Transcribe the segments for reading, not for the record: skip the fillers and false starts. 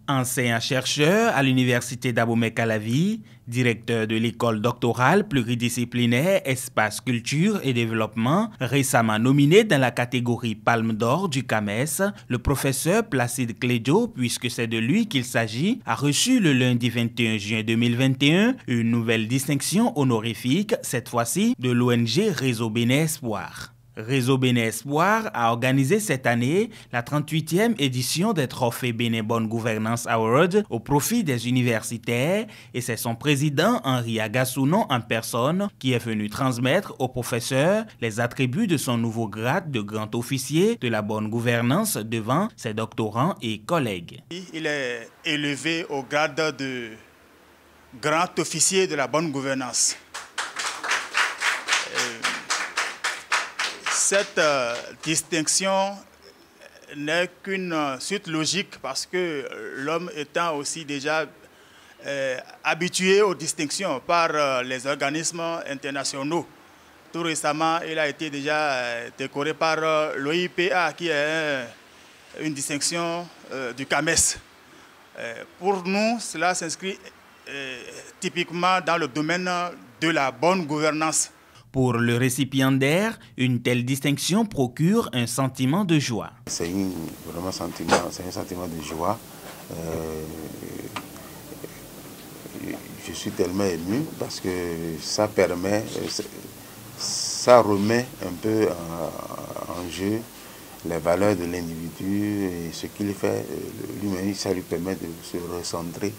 Enseignant-chercheur à l'université d'Abomey-Calavi, directeur de l'école doctorale pluridisciplinaire Espace Culture et Développement, récemment nominé dans la catégorie Palme d'Or du CAMES, le professeur Placide Clédio, puisque c'est de lui qu'il s'agit, a reçu le lundi 21 juin 2021 une nouvelle distinction honorifique, cette fois-ci de l'ONG Réseau Bénin Espoir. Réseau Bénin Espoir a organisé cette année la 38e édition des Trophées Bénin Bonne Gouvernance Award au profit des universitaires et c'est son président Henri Agassounon en personne qui est venu transmettre au professeur les attributs de son nouveau grade de grand officier de la bonne gouvernance devant ses doctorants et collègues. Il est élevé au grade de grand officier de la bonne gouvernance. Cette distinction n'est qu'une suite logique parce que l'homme étant aussi déjà habitué aux distinctions par les organismes internationaux. Tout récemment, il a été déjà décoré par l'OIPA qui est une distinction du CAMES. Pour nous, cela s'inscrit typiquement dans le domaine de la bonne gouvernance. Pour le récipiendaire, une telle distinction procure un sentiment de joie. C'est vraiment un sentiment de joie. Je suis tellement ému parce que ça permet, ça remet un peu en jeu les valeurs de l'individu et ce qu'il fait lui-même, ça lui permet de se recentrer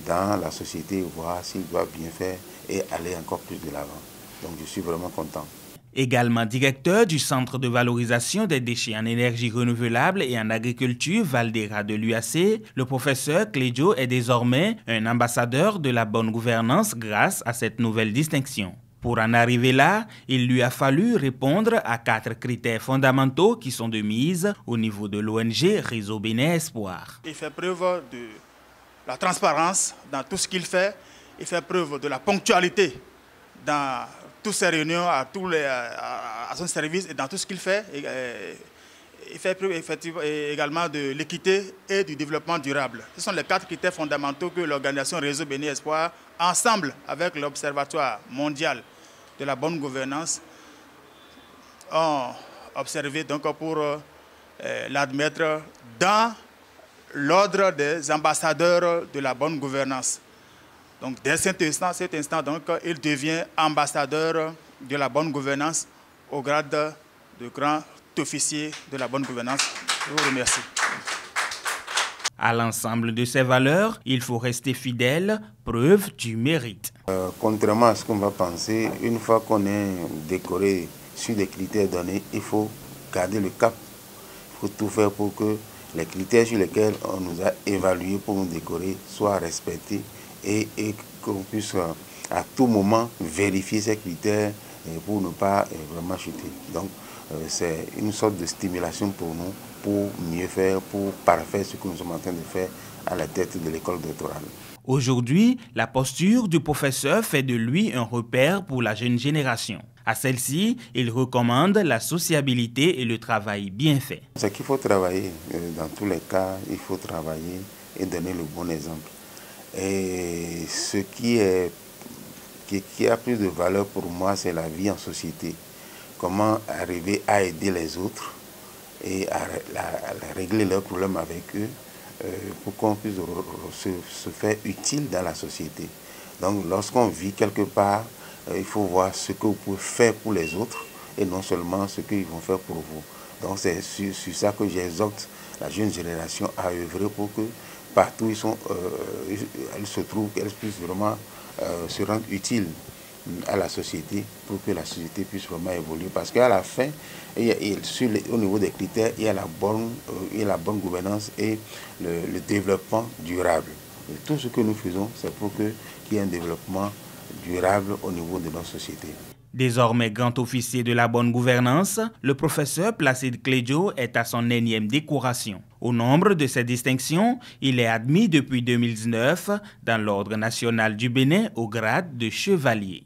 dans la société, voir s'il doit bien faire et aller encore plus de l'avant. Donc je suis vraiment content. Également directeur du Centre de valorisation des déchets en énergie renouvelable et en agriculture Valdera de l'UAC, le professeur Clédio est désormais un ambassadeur de la bonne gouvernance grâce à cette nouvelle distinction. Pour en arriver là, il lui a fallu répondre à 4 critères fondamentaux qui sont de mise au niveau de l'ONG Réseau Bénin Espoir. Il fait preuve de la transparence dans tout ce qu'il fait, il fait preuve de la ponctualité dans toutes ses réunions, à son service et dans tout ce qu'il fait. Il fait preuve effectivement également de l'équité et du développement durable. Ce sont les 4 critères fondamentaux que l'organisation Réseau Bénin Espoir, ensemble avec l'Observatoire mondial de la bonne gouvernance, ont observé donc pour l'admettre dans l'ordre des ambassadeurs de la bonne gouvernance. Donc, dès cet instant donc, il devient ambassadeur de la bonne gouvernance au grade de grand officier de la bonne gouvernance. Je vous remercie. À l'ensemble de ces valeurs, il faut rester fidèle, preuve du mérite. Contrairement à ce qu'on va penser, une fois qu'on est décoré sur des critères donnés, il faut garder le cap. Il faut tout faire pour que les critères sur lesquels on nous a évalués pour nous décorer soient respectés et qu'on puisse à tout moment vérifier ces critères pour ne pas vraiment chuter. Donc c'est une sorte de stimulation pour nous, pour mieux faire, pour parfaire ce que nous sommes en train de faire à la tête de l'école doctorale. Aujourd'hui, la posture du professeur fait de lui un repère pour la jeune génération. À celle-ci, il recommande la sociabilité et le travail bien fait. C'est qu'il faut travailler. Dans tous les cas, il faut travailler et donner le bon exemple. Et ce qui a plus de valeur pour moi, c'est la vie en société. Comment arriver à aider les autres et à régler leurs problèmes avec eux pour qu'on puisse se faire utile dans la société. Donc lorsqu'on vit quelque part, il faut voir ce que vous pouvez faire pour les autres et non seulement ce qu'ils vont faire pour vous. Donc c'est sur ça que j'exhorte la jeune génération à œuvrer pour que partout où elles se trouvent, qu'elles puissent vraiment se rendre utiles à la société pour que la société puisse vraiment évoluer. Parce qu'à la fin, au niveau des critères, il y a la bonne gouvernance et le développement durable. Et tout ce que nous faisons, c'est pour qu'il y ait un développement durable au niveau de notre société. Désormais grand officier de la bonne gouvernance, le professeur Placide Clédio est à son 9e décoration. Au nombre de ces distinctions, il est admis depuis 2019 dans l'Ordre national du Bénin au grade de chevalier.